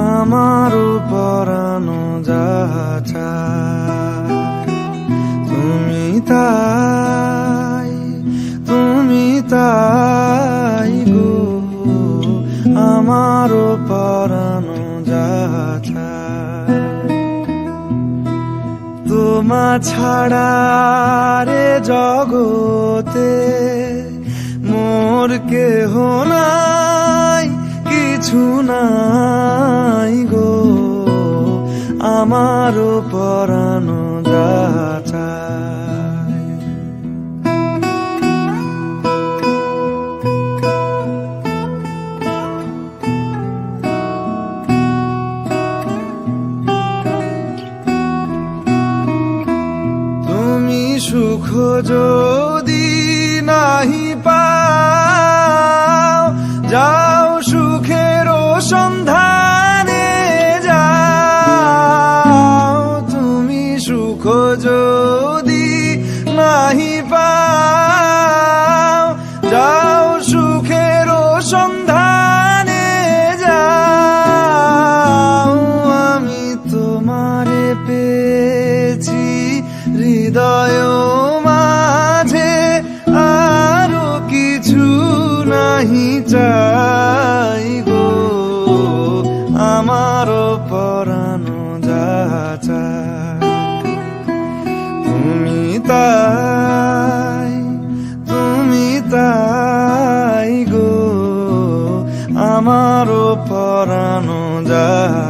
আমারও পরানো যাহা চায় তুমি তাই গো, আমারও পরানো যাহা চায়। তোমা ছাড়া রে জগতে মোর কেহ নাই, কিছু নাই গো, আমারও পরানো যাহা চায়। তুমি সুখ যদি নাহি পাও, যাও সুখের সন্ধানে যাও। তুমি সুখ যদি নাহি পাও, যাও সুখের সন্ধানে যাও। আমি তোমারে পেয়েছি হৃদয় মাঝে, আরো কিছু নাহি চাই গো, আমারও পরানো যাহা চায়। তুমি তাই গো, আমারও পরানো যাহা